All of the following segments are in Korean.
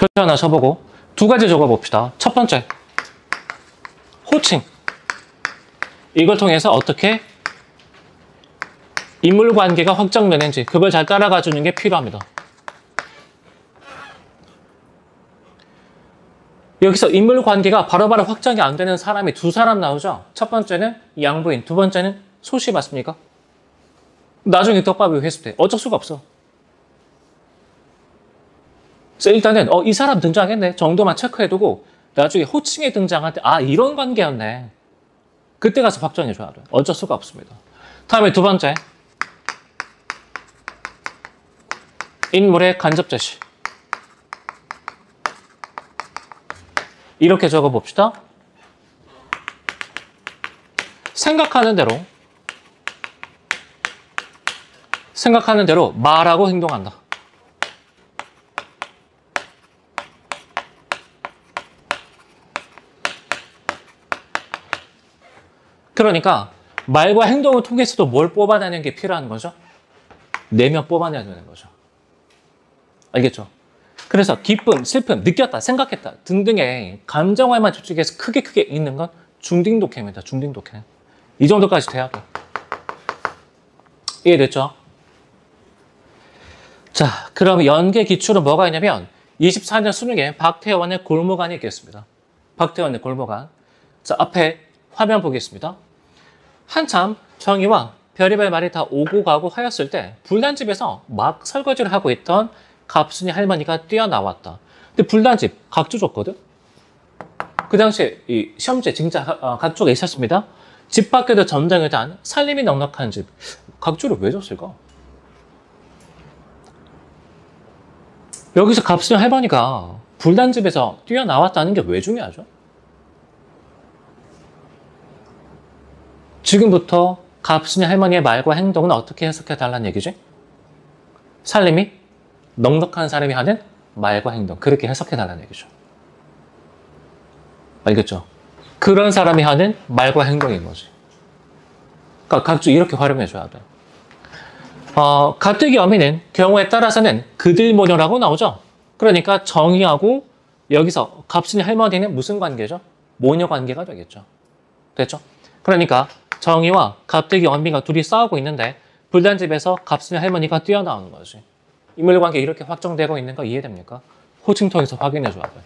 표시 하나 쳐보고 두 가지 적어봅시다. 첫 번째, 호칭. 이걸 통해서 어떻게 인물관계가 확정되는지 그걸 잘 따라가주는 게 필요합니다. 여기서 인물관계가 바로바로 확정이 안 되는 사람이 두 사람 나오죠. 첫 번째는 양부인, 두 번째는 소씨 맞습니까? 나중에 떡밥이 회수돼. 어쩔 수가 없어. 그래서 일단은 이 사람 등장했네 정도만 체크해두고 나중에 호칭에 등장할 때 이런 관계였네. 그때 가서 확정해줘야 돼. 어쩔 수가 없습니다. 다음에 두 번째, 인물의 간접 제시. 이렇게 적어봅시다. 생각하는 대로 말하고 행동한다. 그러니까 말과 행동을 통해서도 뭘 뽑아내는 게 필요한 거죠? 내면 뽑아내야 되는 거죠. 알겠죠? 그래서 기쁨, 슬픔, 느꼈다, 생각했다 등등의 감정활만 조직에서 크게 있는 건 중딩독해입니다. 중딩독해. 이 정도까지 돼야 돼. 이해됐죠? 자, 그럼 연계 기출은 뭐가 있냐면 24년 수능에 박태원의 골목안이 있겠습니다. 박태원의 골목안. 자, 앞에 화면 보겠습니다. 한참 정의와 별의별 말이 다 오고 가고 하였을 때 불난집에서 막 설거지를 하고 있던 갑순이 할머니가 뛰어나왔다. 근데 불난집 각주 줬거든? 그 당시에 이 시험지에 진짜 각주가 있었습니다. 집 밖에도 전등을 단 살림이 넉넉한 집. 각주를 왜 줬을까? 여기서 갑순이 할머니가 불난집에서 뛰어나왔다는 게 왜 중요하죠? 지금부터 갑순이 할머니의 말과 행동은 어떻게 해석해 달라는 얘기지? 살림이 넉넉한 사람이 하는 말과 행동, 그렇게 해석해 달라는 얘기죠. 알겠죠? 그런 사람이 하는 말과 행동인 거지. 그러니까 각주 이렇게 활용해 줘야 돼. 가뜩이 어미는 경우에 따라서는 그들 모녀라고 나오죠. 그러니까 정의하고 여기서 갑순이 할머니는 무슨 관계죠? 모녀 관계가 되겠죠. 됐죠? 그러니까 정의와 가뜩이 언미가 둘이 싸우고 있는데 불단집에서 갑순이 할머니가 뛰어나오는 거지. 인물관계 이렇게 확정되고 있는 거 이해됩니까? 호칭 통해서 확인해줘야 돼.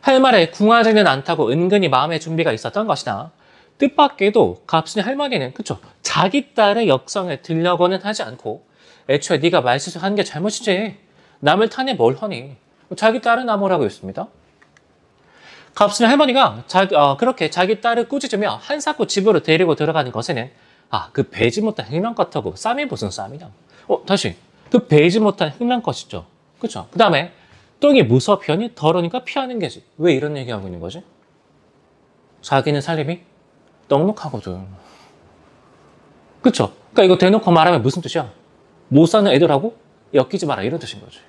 할 말에 궁하지는 않다고 은근히 마음의 준비가 있었던 것이나 뜻밖에도 갑순이 할머니는 그쵸? 자기 딸의 역성을 들려고는 하지 않고 애초에 네가 말실수한 게 잘못이지. 남을 타니 뭘 하니? 자기 딸은 나무라고 했습니다. 갑순이 할머니가 그렇게 자기 딸을 꾸짖으며 한사코 집으로 데리고 들어가는 것에는 그 배지 못한 흑명껏하고 쌈이 무슨 쌈이냐. 다시 그 배지 못한 흑명껏이죠. 그쵸? 그 다음에 똥이 무서워하니 더러니까 피하는 게지. 왜 이런 얘기하고 있는 거지? 자기는 살림이 넉넉하거든. 그쵸? 그러니까 이거 대놓고 말하면 무슨 뜻이야? 못 사는 애들하고 엮이지 마라 이런 뜻인 거지.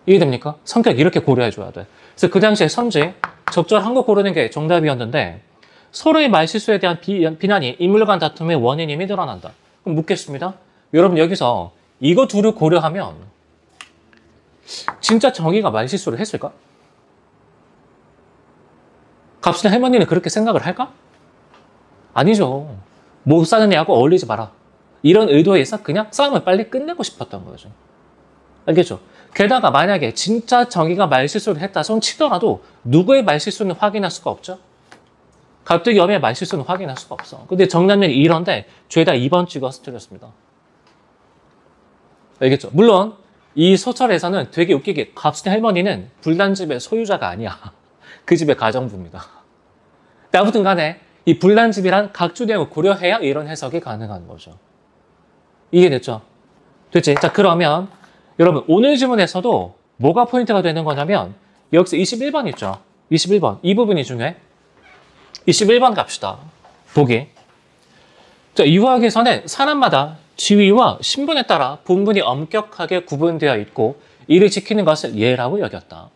이해됩니까? 성격 이렇게 고려해줘야 돼. 그래서 그 당시에 선지 적절한 거 고르는 게 정답이었는데 서로의 말실수에 대한 비난이 인물 간 다툼의 원인임이 드러난다. 그럼 묻겠습니다. 여러분 여기서 이거 둘을 고려하면 진짜 정의가 말실수를 했을까? 갑순이 할머니는 그렇게 생각을 할까? 아니죠. 못 사는 애하고 어울리지 마라. 이런 의도에서 그냥 싸움을 빨리 끝내고 싶었던 거죠. 알겠죠? 게다가 만약에 진짜 정의가 말실수를 했다 손 치더라도 누구의 말실수는 확인할 수가 없죠? 가뜩이 엄의 말실수는 확인할 수가 없어. 근데 정답률이 이런데 죄다 2번 찍어서 틀렸습니다. 알겠죠? 물론 이 소설에서는 되게 웃기게 갑순이 할머니는 불난집의 소유자가 아니야. 그 집의 가정부입니다. 근데 아무튼 간에 이 불난집이란 각주 내용을 고려해야 이런 해석이 가능한 거죠. 이해됐죠? 됐지? 자, 그러면 여러분 오늘 지문에서도 뭐가 포인트가 되는 거냐면 여기서 21번 있죠? 21번. 이 부분이 중요해. 21번 갑시다. 보기. 자, 유학에서는 사람마다 지위와 신분에 따라 본분이 엄격하게 구분되어 있고 이를 지키는 것을 예라고 여겼다.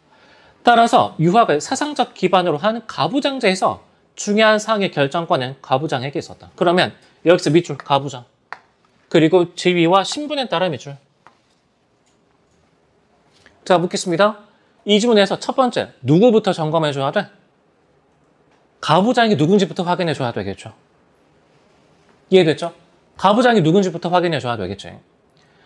따라서 유학을 사상적 기반으로 한 가부장제에서 중요한 사항의 결정권은 가부장에게 있었다. 그러면 여기서 밑줄 가부장. 그리고 지위와 신분에 따라 밑줄. 자, 자, 묻겠습니다. 이 지문에서 첫 번째, 누구부터 점검해줘야 돼? 가부장이 누군지부터 확인해줘야 되겠죠. 이해됐죠? 가부장이 누군지부터 확인해줘야 되겠지.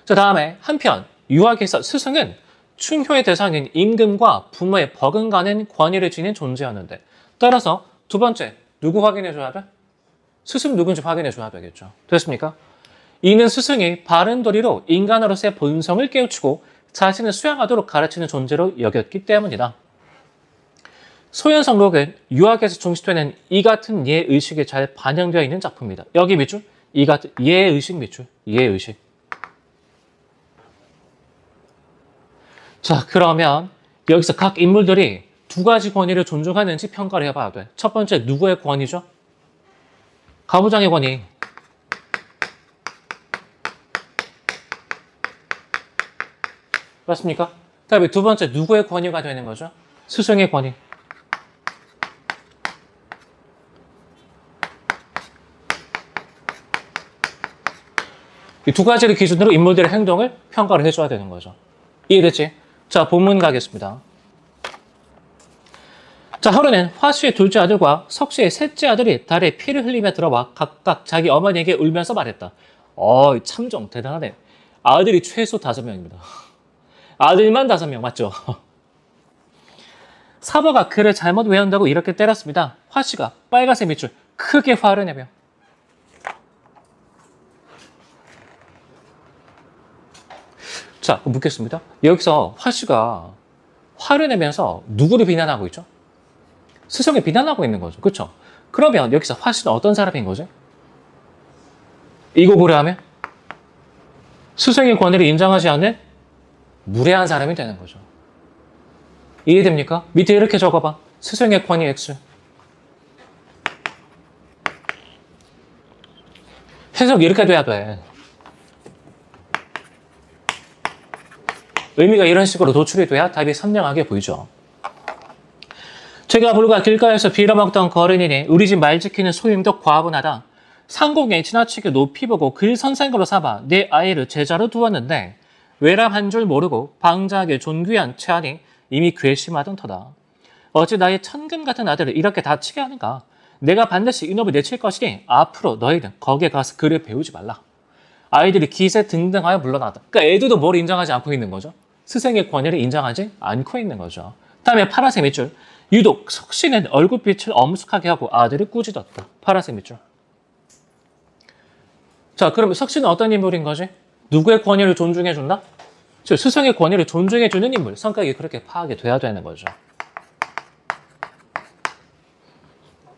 자, 다음에 한편 유학에서 스승은 충효의 대상인 임금과 부모의 버금가는 권위를 지닌 존재였는데, 따라서 두 번째, 누구 확인해줘야 돼? 스승 누군지 확인해줘야 되겠죠. 됐습니까? 이는 스승이 바른 도리로 인간으로서의 본성을 깨우치고 자신을 수양하도록 가르치는 존재로 여겼기 때문이다. 소현성록은 유학에서 중시되는 이 같은 예의식이 잘 반영되어 있는 작품이다. 여기 밑줄, 이 같은 예의식 밑줄, 예의식. 자, 그러면 여기서 각 인물들이 두 가지 권위를 존중하는지 평가를 해봐야 돼. 첫 번째, 누구의 권위죠? 가부장의 권위. 맞습니까? 다음에 두 번째, 누구의 권위가 되는 거죠? 스승의 권위. 이 두 가지를 기준으로 인물들의 행동을 평가를 해줘야 되는 거죠. 이해됐지? 자, 본문 가겠습니다. 자, 하루는 화씨의 둘째 아들과 석씨의 셋째 아들이 달에 피를 흘리며 들어와 각각 자기 어머니에게 울면서 말했다. 참정 대단하네. 아들이 최소 5명입니다. 아들만 5명 맞죠? 사버가 그를 잘못 외운다고 이렇게 때렸습니다. 화씨가 빨간색 밑줄 크게 화를 내며. 자, 묻겠습니다. 여기서 화씨가 화를 내면서 누구를 비난하고 있죠? 스승을 비난하고 있는 거죠. 그렇죠? 그러면 여기서 화씨는 어떤 사람인 거지? 이거 고려하면 스승의 권위를 인정하지 않는 무례한 사람이 되는 거죠. 이해됩니까? 밑에 이렇게 적어봐. 스승의 권위 X. 해석이 이렇게 돼야 돼. 의미가 이런 식으로 도출이 돼야 답이 선명하게 보이죠. 제가 불과 길가에서 빌어먹던 거른이니 우리 집 말 지키는 소임도 과분하다. 상공에 지나치게 높이 보고 글 선생으로 삼아 내 아이를 제자로 두었는데 외람 한 줄 모르고 방자하게 존귀한 채아니 이미 괘씸하던 터다. 어찌 나의 천금 같은 아들을 이렇게 다치게 하는가. 내가 반드시 이놈을 내칠 것이니 앞으로 너희는 거기에 가서 글을 배우지 말라. 아이들이 기세 등등하여 물러나다. 그러니까 애들도 뭘 인정하지 않고 있는 거죠. 스승의 권위를 인정하지 않고 있는 거죠. 다음에 파란색 밑줄. 유독 석씨는 얼굴빛을 엄숙하게 하고 아들을 꾸짖었다. 파란색 밑줄. 자, 그러면 석씨는 어떤 인물인 거지? 누구의 권위를 존중해준다? 즉, 스승의 권위를 존중해주는 인물. 성격이 그렇게 파악이 돼야 되는 거죠.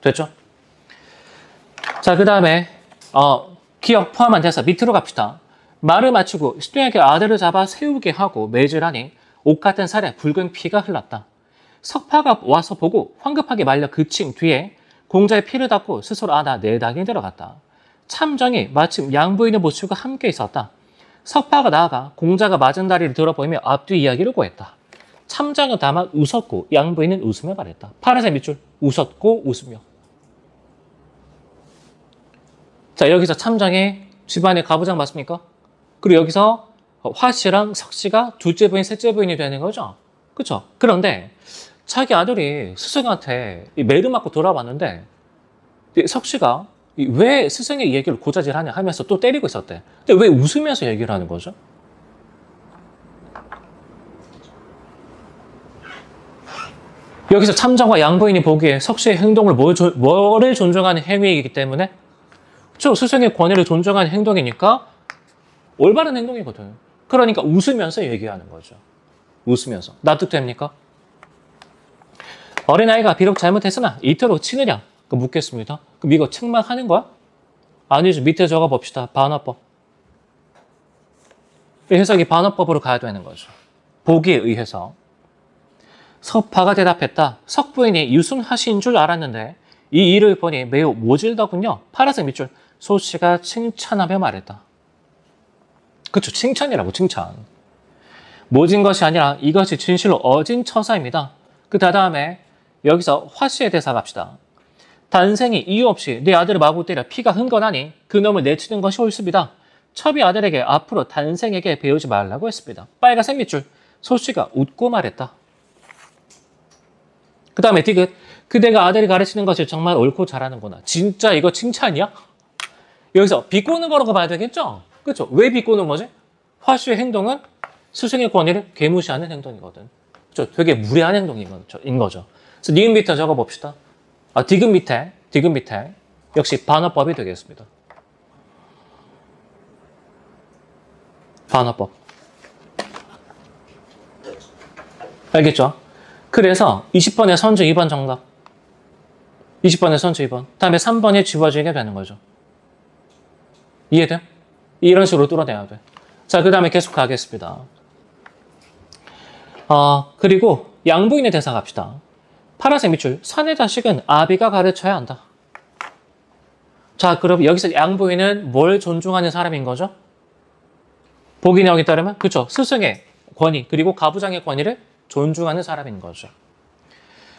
됐죠? 자, 그 다음에 기억 포함한 대사 밑으로 갑시다. 말을 마치고 신동에게 아들을 잡아 세우게 하고 매질하니 옷 같은 살에 붉은 피가 흘렀다. 석파가 와서 보고 황급하게 말려 그친 뒤에 공자의 피를 닦고 스스로 안아 내당에 들어갔다. 참정이 마침 양부인의 모시고 함께 있었다. 석파가 나아가 공자가 맞은 다리를 들어보이며 앞뒤 이야기를 고했다. 참정은 다만 웃었고 양부인은 웃으며 말했다. 파란색 밑줄 웃었고 웃으며. 자, 여기서 참정이 집안의 가부장 맞습니까? 그리고 여기서 화씨랑 석씨가 둘째 부인, 셋째 부인이 되는 거죠. 그렇죠? 그런데 자기 아들이 스승한테 매를 맞고 돌아왔는데 석씨가 왜 스승의 얘기를 고자질하냐 하면서 또 때리고 있었대. 근데 왜 웃으면서 얘기를 하는 거죠? 여기서 참정과 양부인이 보기에 석씨의 행동을 뭐를 존중하는 행위이기 때문에 저 스승의 권위를 존중하는 행동이니까 올바른 행동이거든. 그러니까 웃으면서 얘기하는 거죠. 웃으면서. 납득됩니까? 어린아이가 비록 잘못했으나 이토록 치느냐? 묻겠습니다. 그럼 이거 책망하는 거야? 아니죠. 밑에 적어봅시다. 반어법. 해석이 반어법으로 가야 되는 거죠. 보기에 의해서. 석파가 대답했다. 석부인이 유순하신 줄 알았는데 이 일을 보니 매우 모질더군요. 파란색 밑줄. 소씨가 칭찬하며 말했다. 그쵸. 칭찬이라고 칭찬. 모진 것이 아니라 이것이 진실로 어진 처사입니다. 그 다음에 여기서 화씨에 대사 갑시다. 단생이 이유 없이 내 아들을 마구 때려 피가 흥건하니 그놈을 내치는 것이 옳습니다. 첩이 아들에게 앞으로 단생에게 배우지 말라고 했습니다. 빨간색 밑줄. 소씨가 웃고 말했다. 그 다음에 디귿. 그대가 아들이 가르치는 것이 정말 옳고 잘하는구나. 진짜 이거 칭찬이야? 여기서 비꼬는 거라고 봐야 되겠죠? 그렇죠? 왜 비꼬는 거지? 화씨의 행동은 스승의 권위를 괴무시하는 행동이거든. 그렇죠? 되게 무례한 행동인 거죠. 그래서 니은 밑에 적어봅시다. 디귿 밑에 역시 반어법이 되겠습니다. 반어법. 알겠죠? 그래서 20번의 선주 2번 정답. 20번의 선주 2번. 다음에 3번이 지워지게 되는 거죠. 이해돼요? 이런 식으로 뚫어내야 돼. 자, 그 다음에 계속 가겠습니다. 그리고 양부인의 대사 갑시다. 파란색 밑줄. 사내 자식은 아비가 가르쳐야 한다. 자, 그럼 여기서 양부인은 뭘 존중하는 사람인 거죠? 복인의 따르면 그렇죠. 스승의 권위 그리고 가부장의 권위를 존중하는 사람인 거죠.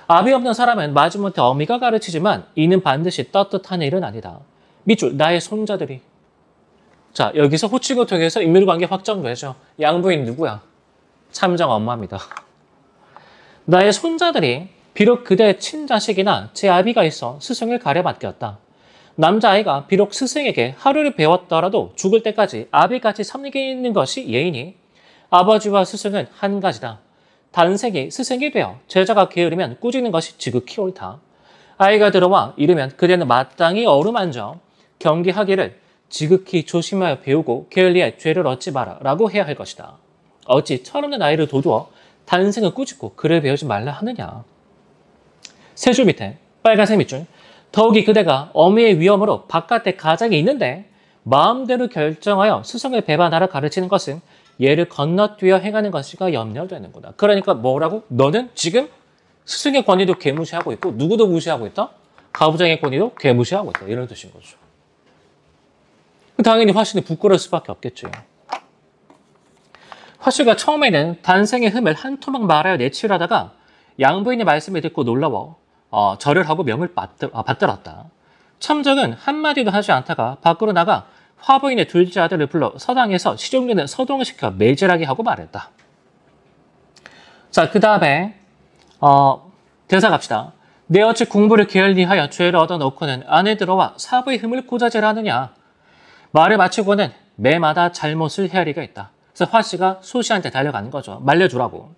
아비 없는 사람은 마지못해 어미가 가르치지만 이는 반드시 떳떳한 일은 아니다. 밑줄 나의 손자들이. 자, 여기서 호칭어 통해서 인물관계 확정되죠. 양부인 누구야? 참정 엄마입니다. 나의 손자들이 비록 그대의 친자식이나 제 아비가 있어 스승을 가려 맡겼다. 남자아이가 비록 스승에게 하루를 배웠더라도 죽을 때까지 아비같이 섬기는 것이 예이니 아버지와 스승은 한 가지다. 단색이 스승이 되어 제자가 게으르면 꾸짖는 것이 지극히 옳다. 아이가 들어와 이르면 그대는 마땅히 어루만져 경계하기를 지극히 조심하여 배우고 게을리에 죄를 얻지 마라 라고 해야 할 것이다. 어찌 철없는 아이를 도두어 단생을 꾸짖고 글을 배우지 말라 하느냐. 세 줄 밑에 빨간색 밑줄. 더욱이 그대가 어미의 위험으로 바깥에 가장이 있는데 마음대로 결정하여 스승을 배반하라 가르치는 것은 얘를 건너뛰어 행하는 것이가 염려되는구나. 그러니까 뭐라고? 너는 지금 스승의 권위도 개무시하고 있고 누구도 무시하고 있다? 가부장의 권위도 개무시하고 있다. 이런 뜻인 거죠. 당연히 화씨는 부끄러울 수밖에 없겠죠. 화씨가 처음에는 단생의 흠을 한 토막 말하여 내치려다가 양부인의 말씀을 듣고 놀라워 절을 하고 명을 받들었다. 참정은 한마디도 하지 않다가 밖으로 나가 화부인의 둘째 아들을 불러 서당에서 시종류는 서동을 시켜 매질하게 하고 말했다. 자, 그 다음에 대사 갑시다. 내 어찌 공부를 게을리하여 죄를 얻어놓고는 안에 들어와 사부의 흠을 고자질하느냐. 말을 마치고는 매마다 잘못을 헤아리가 있다. 그래서 화씨가 소씨한테 달려가는 거죠. 말려주라고.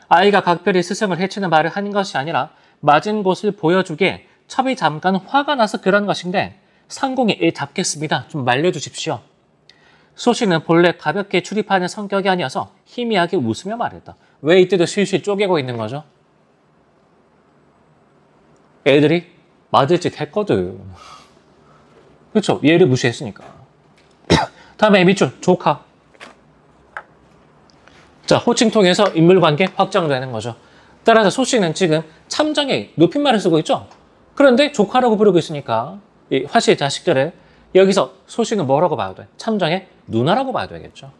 아이가 각별히 스승을 해치는 말을 하는 것이 아니라 맞은 곳을 보여주기에 첩이 잠깐 화가 나서 그런 것인데 상공이 잡겠습니다. 좀 말려주십시오. 소씨는 본래 가볍게 출입하는 성격이 아니어서 희미하게 웃으며 말했다. 왜 이때도 실실 쪼개고 있는 거죠? 애들이 맞을 짓 했거든. 그렇죠? 얘를 무시했으니까. 다음에 밑줄 조카. 자, 호칭 통해서 인물관계 확정되는 거죠. 따라서 소씨는 지금 참정의 높임말을 쓰고 있죠. 그런데 조카라고 부르고 있으니까 이 화씨의 자식들을 여기서 소씨는 뭐라고 봐야 돼? 참정의 누나라고 봐야 되겠죠.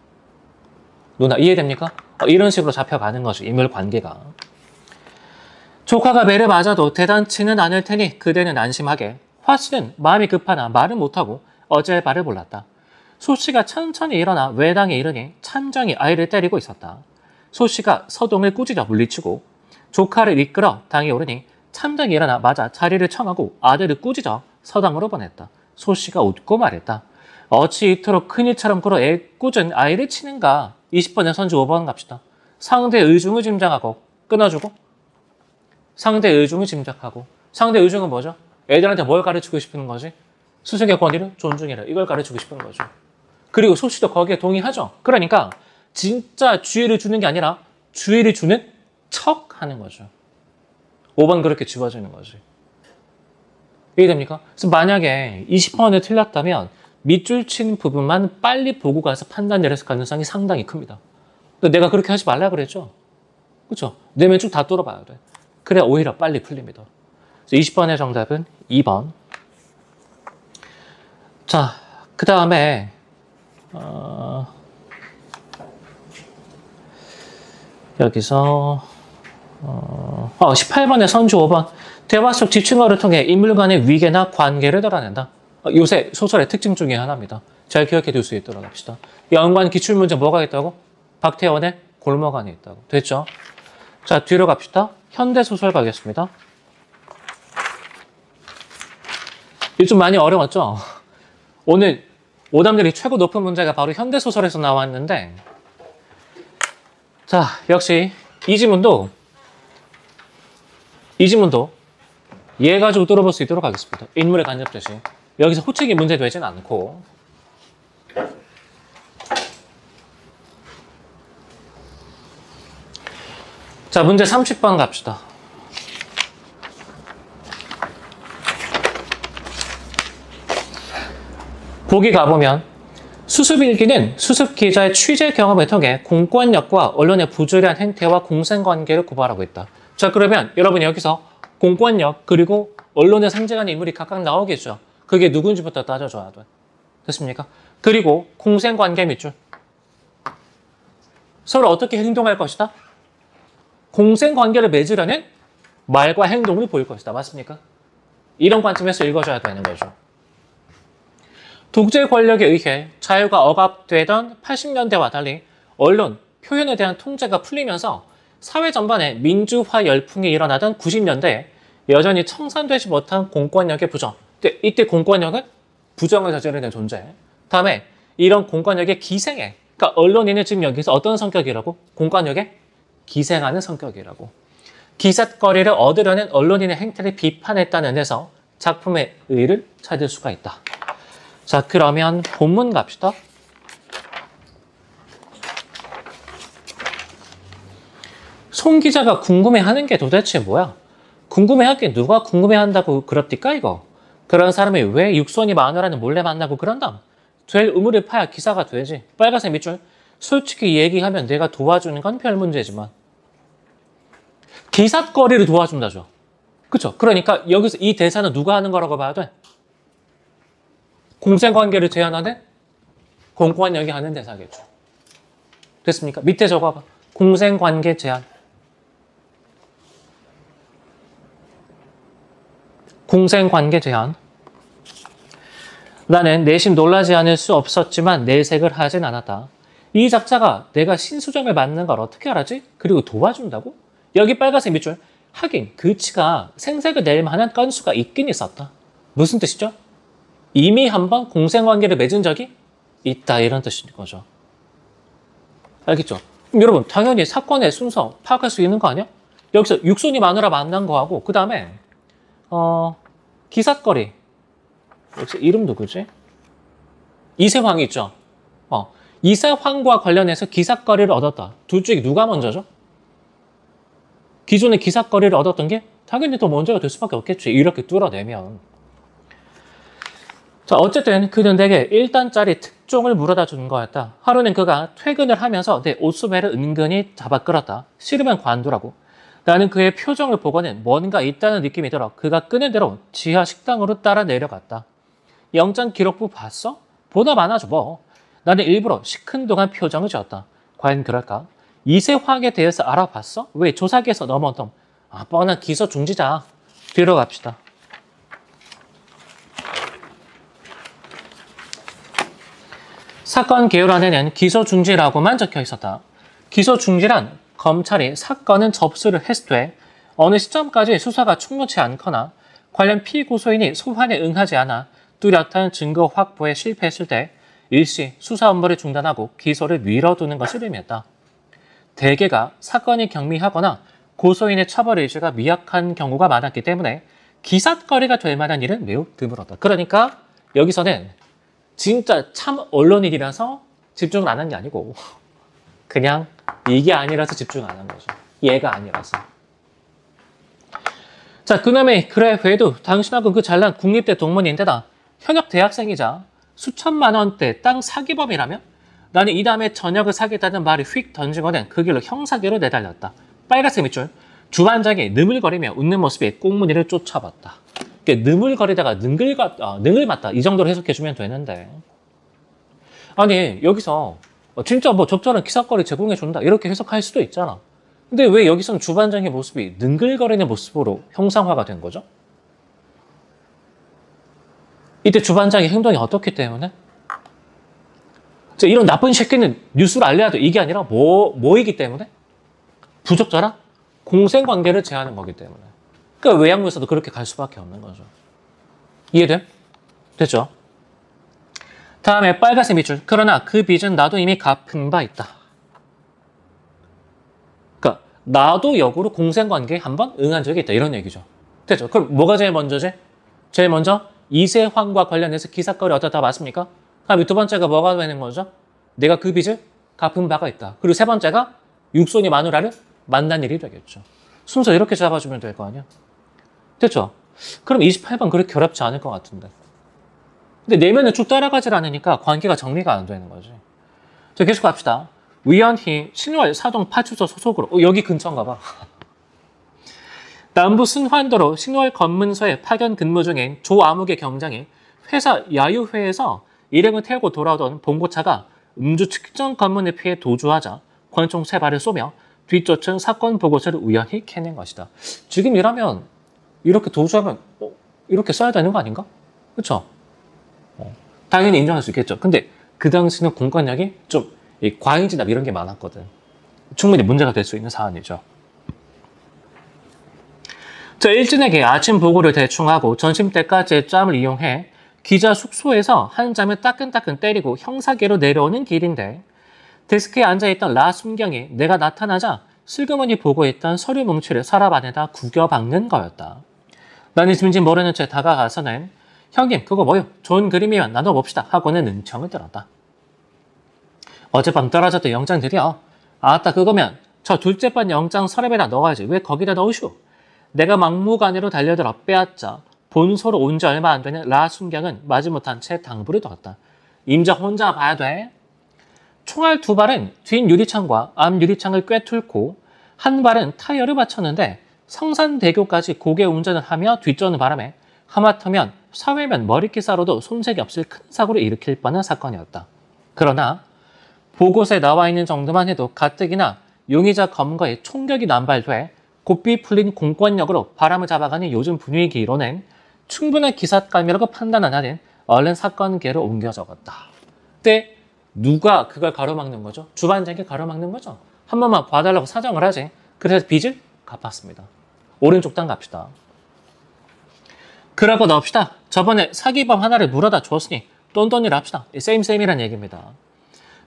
누나 이해됩니까? 이런 식으로 잡혀가는 거죠. 인물관계가. 조카가 매를 맞아도 대단치는 않을 테니 그대는 안심하게. 화씨는 마음이 급하나 말은 못하고 어찌할 바를 몰랐다. 소씨가 천천히 일어나 외당에 이르니 참정이 아이를 때리고 있었다. 소씨가 서동을 꾸짖어 물리치고 조카를 이끌어 당에 오르니 참정이 일어나 맞아 자리를 청하고 아들을 꾸짖어 서당으로 보냈다. 소씨가 웃고 말했다. 어찌 이토록 큰일처럼 굴어 애꿎은 아이를 치는가. 20번에 선주 5번 갑시다. 상대 의중을 짐작하고 끊어주고 상대 의중을 짐작하고 상대 의중은 뭐죠? 애들한테 뭘 가르치고 싶은 거지? 스승의 권위를 존중해라. 이걸 가르치고 싶은 거죠. 그리고 소씨도 거기에 동의하죠. 그러니까 진짜 주의를 주는 게 아니라 주의를 주는 척 하는 거죠. 5번 그렇게 지워지는 거지. 이해됩니까? 그래서 만약에 20번에 틀렸다면 밑줄 친 부분만 빨리 보고 가서 판단 내렸을 가능성이 상당히 큽니다. 근데 내가 그렇게 하지 말라 그랬죠? 그렇죠? 내면 쭉 다 뚫어봐야 돼. 그래야 오히려 빨리 풀립니다. 그래서 20번의 정답은 2번. 자, 그 다음에 여기서 18번의 선주 5번. 대화 속 집중어를 통해 인물 간의 위계나 관계를 드러낸다. 요새 소설의 특징 중에 하나입니다. 잘 기억해 둘 수 있도록 합시다. 연관 기출문제 뭐가 있다고? 박태원의 골목 안에 있다고. 됐죠? 자, 뒤로 갑시다. 현대소설 가겠습니다. 이게 좀 많이 어려웠죠? 오늘 오답률이 최고 높은 문제가 바로 현대소설에서 나왔는데, 자, 역시 이 지문도 얘 가지고 뚫어볼 수 있도록 하겠습니다. 인물에 간접듯이. 여기서 호칭이 문제되진 않고. 자, 문제 30번 갑시다. 보기 가보면 수습일기는 수습 기자의 취재 경험을 통해 공권력과 언론의 부조리한 행태와 공생관계를 고발하고 있다. 자, 그러면 여러분 여기서 공권력 그리고 언론을 상징하는 인물이 각각 나오겠죠. 그게 누군지부터 따져줘야 돼. 됐습니까? 그리고 공생관계 밑줄. 서로 어떻게 행동할 것이다? 공생관계를 맺으려는 말과 행동을 보일 것이다. 맞습니까? 이런 관점에서 읽어줘야 되는 거죠. 독재 권력에 의해 자유가 억압되던 80년대와 달리 언론, 표현에 대한 통제가 풀리면서 사회 전반에 민주화 열풍이 일어나던 90년대에 여전히 청산되지 못한 공권력의 부정. 이때 공권력은 부정을 저지르는 존재. 다음에 이런 공권력의 기생에, 그러니까 언론인은 지금 여기서 어떤 성격이라고? 공권력에 기생하는 성격이라고. 기삿거리를 얻으려는 언론인의 행태를 비판했다는 데서 작품의 의의를 찾을 수가 있다. 자, 그러면 본문 갑시다. 송 기자가 궁금해하는 게 도대체 뭐야? 궁금해하게 누가 궁금해한다고 그럽니까 이거? 그런 사람이 왜 육손이 마누라는 몰래 만나고 그런다? 될 의무를 파야 기사가 되지. 빨간색 밑줄. 솔직히 얘기하면 내가 도와주는 건 별 문제지만. 기삿거리를 도와준다죠. 그쵸? 그러니까 여기서 이 대사는 누가 하는 거라고 봐야 돼? 공생관계를 제한하는 공권력이 하는 대사겠죠. 됐습니까? 밑에 적어봐. 공생관계 제한. 공생관계 제한. 나는 내심 놀라지 않을 수 없었지만 내색을 하진 않았다. 이 작자가 내가 신수정을 맞는 걸 어떻게 알았지? 그리고 도와준다고? 여기 빨간색 밑줄. 하긴 그치가 생색을 낼 만한 건수가 있긴 있었다. 무슨 뜻이죠? 이미 한번 공생관계를 맺은 적이 있다. 이런 뜻인 거죠. 알겠죠? 그럼 여러분 당연히 사건의 순서 파악할 수 있는 거 아니야? 여기서 육손이 마누라 만난 거하고 그 다음에 기삿거리. 역시 이름 누구지? 이세황이 있죠? 이세황과 관련해서 기삿거리를 얻었다. 둘 중에 누가 먼저죠? 기존에 기삿거리를 얻었던 게 당연히 더 먼저가 될 수밖에 없겠지. 이렇게 뚫어내면. 자, 어쨌든 그는 내게 1단짜리 특종을 물어다 준 거였다. 하루는 그가 퇴근을 하면서 내 옷소매를 은근히 잡아 끌었다. 싫으면 관두라고. 나는 그의 표정을 보고는 뭔가 있다는 느낌이 들어 그가 끄는 대로 지하 식당으로 따라 내려갔다. 영장 기록부 봤어? 보나 마나 줘. 나는 일부러 시큰둥한 표정을 지었다. 과연 그럴까? 이세황에 대해서 알아봤어? 왜 조사기에서 넘어온 뻔한 기소 중지자. 뒤로 갑시다. 사건 개요란에는 기소 중지라고만 적혀 있었다. 기소 중지란 검찰이 사건은 접수를 했을 때 어느 시점까지 수사가 충분치 않거나 관련 피고소인이 소환에 응하지 않아 뚜렷한 증거 확보에 실패했을 때 일시 수사 업무를 중단하고 기소를 미뤄두는 것을 의미했다. 대개가 사건이 경미하거나 고소인의 처벌 의지가 미약한 경우가 많았기 때문에 기삿거리가 될 만한 일은 매우 드물었다. 그러니까 여기서는 진짜 참 언론인이라서 집중을 안 한 게 아니고 그냥 이게 아니라서 집중 안 한 거죠. 얘가 아니라서. 자, 그놈의 그래 왜도 당신하고 그 잘난 국립대 동문인데다 현역 대학생이자 수천만 원대 땅 사기범이라면 나는 이 다음에 저녁을 사겠다는 말을 휙 던지고는 그 길로 형사계로 내달렸다. 빨간색 밑줄. 주반장이 느물거리며 웃는 모습에 꽁무니를 쫓아봤다. 느물거리다가 능을 맞다. 이 정도로 해석해주면 되는데. 아니 여기서 진짜 뭐 적절한 기사거리 제공해준다. 이렇게 해석할 수도 있잖아. 근데 왜 여기서는 주반장의 모습이 능글거리는 모습으로 형상화가 된 거죠? 이때 주반장의 행동이 어떻기 때문에? 이런 나쁜 새끼는 뉴스를 알려야 돼. 이게 아니라 뭐이기 때문에? 부적절한 공생관계를 제하는 거기 때문에. 그러니까 외양부에서도 그렇게 갈 수밖에 없는 거죠. 이해돼? 됐죠? 다음에 빨간색 밑줄. 그러나 그 빚은 나도 이미 갚은 바 있다. 그러니까 나도 역으로 공생관계에 한번 응한 적이 있다. 이런 얘기죠. 됐죠? 그럼 뭐가 제일 먼저지? 제일 먼저 이세환과 관련해서 기사거리 어떻다 맞습니까? 그럼 두 번째가 뭐가 되는 거죠? 내가 그 빚을 갚은 바가 있다. 그리고 세 번째가 육손이 마누라를 만난 일이 되겠죠. 순서 이렇게 잡아주면 될 거 아니야? 됐죠? 그럼 28번 그렇게 어렵지 않을 것 같은데. 근데 내면은 쭉 따라가질 않으니까 관계가 정리가 안 되는 거지. 자, 계속 갑시다. 위원희 신월 사동 파출소 소속으로 여기 근처인가 봐. 남부 승환도로 신월 검문소에 파견 근무 중인 조아묵의 경장이 회사 야유회에서 일행을 태우고 돌아오던 봉고차가 음주 측정 검문을 피해 도주하자 권총 3발을 쏘며 뒤쫓은 사건 보고서를 우연히 캐낸 것이다. 지금 이라면 이렇게 도주하면 이렇게 써야 되는 거 아닌가? 그렇죠? 당연히 인정할 수 있겠죠. 근데 그 당시는 공권력이 좀 과잉 진압 이런 게 많았거든. 충분히 문제가 될 수 있는 사안이죠. 자, 일진에게 아침 보고를 대충 하고 점심때까지의 짬을 이용해 기자 숙소에서 한 잠을 따끈따끈 때리고 형사계로 내려오는 길인데 데스크에 앉아있던 라 순경이 내가 나타나자 슬그머니 보고 있던 서류 뭉치를 서랍 안에다 구겨박는 거였다. 나는 짐진 모르는 채 다가가서는 형님 그거 뭐요? 좋은 그림이면 나눠봅시다 하고는 은청을 들었다. 어젯밤 떨어졌던 영장들이요. 아따 그거면 저 둘째 반 영장 서랍에다 넣어야지. 왜 거기다 넣으시오? 내가 막무가내로 달려들어 빼앗자 본소로 온 지 얼마 안 되는 라 순경은 마지못한 채 당부를 뒀다. 임자 혼자 봐야 돼. 총알 2발은 뒷 유리창과 앞 유리창을 꿰뚫고 한 발은 타이어를 받쳤는데 성산대교까지 고개 운전을 하며 뒤쫓는 바람에 하마터면 사회면 머리끼사로도 손색이 없을 큰 사고를 일으킬 뻔한 사건이었다. 그러나 보고서에 나와 있는 정도만 해도 가뜩이나 용의자 검거에 총격이 남발돼 고삐 풀린 공권력으로 바람을 잡아가는 요즘 분위기로는 충분한 기사감이라고 판단한 나는 얼른 사건계로 옮겨 적었다. 그때 누가 그걸 가로막는 거죠? 주반장이 가로막는 거죠. 한 번만 봐달라고 사정을 하지. 그래서 빚을 갚았습니다. 오른쪽 단 갑시다. 그러고 넣읍시다. 저번에 사기범 하나를 물어다 줬으니 똔똔이라 합시다. 쌤이란 얘기입니다.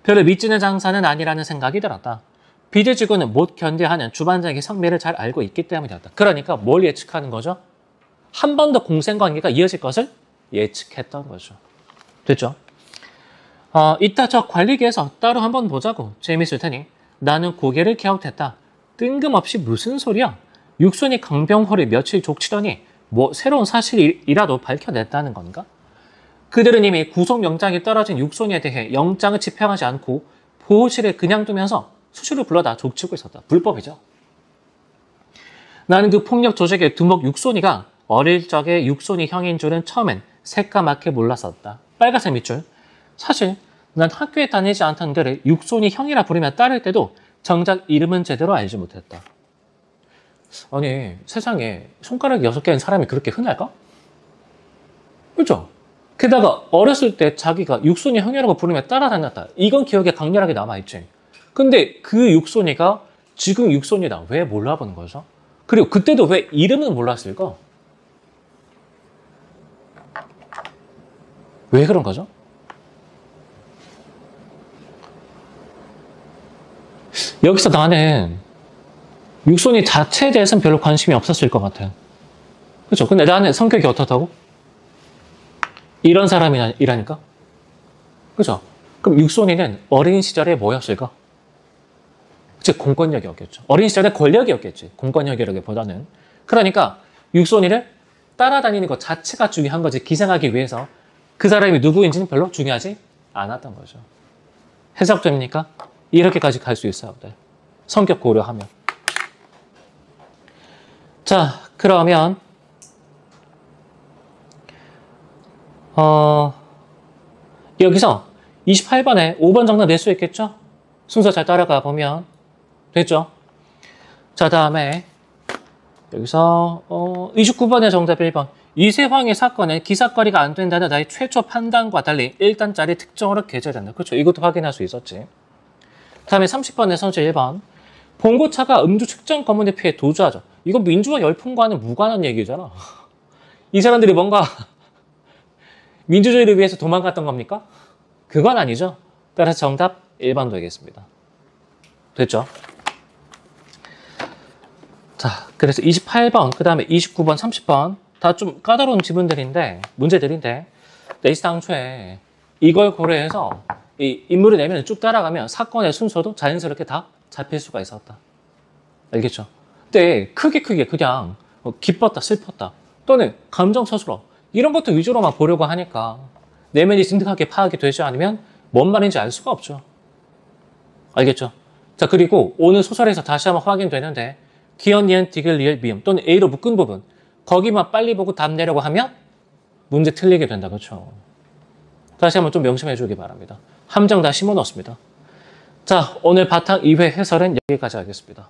별로 믿지는 장사는 아니라는 생각이 들었다. 빚을 지고는 못 견뎌하는 주반장의 성미를 잘 알고 있기 때문이었다. 그러니까 뭘 예측하는 거죠? 한 번 더 공생관계가 이어질 것을 예측했던 거죠. 됐죠? 이따 저 관리계에서 따로 한번 보자고. 재밌을 테니. 나는 고개를 갸웃했다. 뜬금없이 무슨 소리야? 육손이 강병호를 며칠 족치더니 뭐 새로운 사실이라도 밝혀냈다는 건가? 그들은 이미 구속영장이 떨어진 육손이에 대해 영장을 집행하지 않고 보호실에 그냥 두면서 수시로 불러다 족치고 있었다. 불법이죠. 나는 그 폭력 조직의 두목 육손이가 어릴 적에 육손이 형인 줄은 처음엔 새까맣게 몰랐었다. 빨간색 밑줄. 사실 난 학교에 다니지 않던 그를 육손이 형이라 부르며 따를 때도 정작 이름은 제대로 알지 못했다. 아니 세상에 손가락이 6개인 사람이 그렇게 흔할까? 그렇죠? 게다가 어렸을 때 자기가 육손이 형이라고 부르며 따라다녔다. 이건 기억에 강렬하게 남아있지. 근데 그 육손이가 지금 육손이다. 왜 몰라보는 거죠? 그리고 그때도 왜 이름은 몰랐을까? 왜 그런 거죠? 여기서 나는 육손이 자체에 대해서는 별로 관심이 없었을 것 같아요. 그렇죠? 근데 나는 성격이 어떻다고? 이런 사람이라니까? 그렇죠? 그럼 육손이는 어린 시절에 뭐였을까? 즉 공권력이었겠죠. 어린 시절에 권력이었겠지. 공권력이라기보다는. 그러니까 육손이를 따라다니는 것 자체가 중요한 거지. 기생하기 위해서 그 사람이 누구인지는 별로 중요하지 않았던 거죠. 해석됩니까? 이렇게까지 갈 수 있어요. 네. 성격 고려하면. 자, 그러면 여기서 28번에 5번 정답 낼 수 있겠죠? 순서 잘 따라가 보면 됐죠? 자, 다음에 여기서 29번의 정답 1번. 이세황의 사건은 기사거리가 안 된다는 나의 최초 판단과 달리 1단짜리 특정으로 개재된다. 그렇죠. 이것도 확인할 수 있었지. 다음에 30번의 선제 1번. 봉고차가 음주 측정 검문에 피해 도주하죠. 이거 민주화 열풍과는 무관한 얘기잖아. 이 사람들이 뭔가 민주주의를 위해서 도망갔던 겁니까? 그건 아니죠. 따라서 정답 1번도 되겠습니다. 됐죠? 자, 그래서 28번, 그 다음에 29번, 30번 다 좀 까다로운 지문들인데, 문제들인데 네이스 당초에 이걸 고려해서 이 인물을 내면 쭉 따라가면 사건의 순서도 자연스럽게 다 잡힐 수가 있었다. 알겠죠? 근데 크게 그냥 기뻤다, 슬펐다 또는 감정 서술어 이런 것도 위주로만 보려고 하니까 내면이 진득하게 파악이 되지 않으면 뭔 말인지 알 수가 없죠. 알겠죠? 자, 그리고 오늘 소설에서 다시 한번 확인되는데 기언, 니은, 디귿, 리을, 미음 또는 A로 묶은 부분 거기만 빨리 보고 답 내려고 하면 문제 틀리게 된다. 그렇죠? 다시 한번 좀 명심해 주기 바랍니다. 함정 다 심어 넣었습니다. 자, 오늘 바탕 2회 해설은 여기까지 하겠습니다.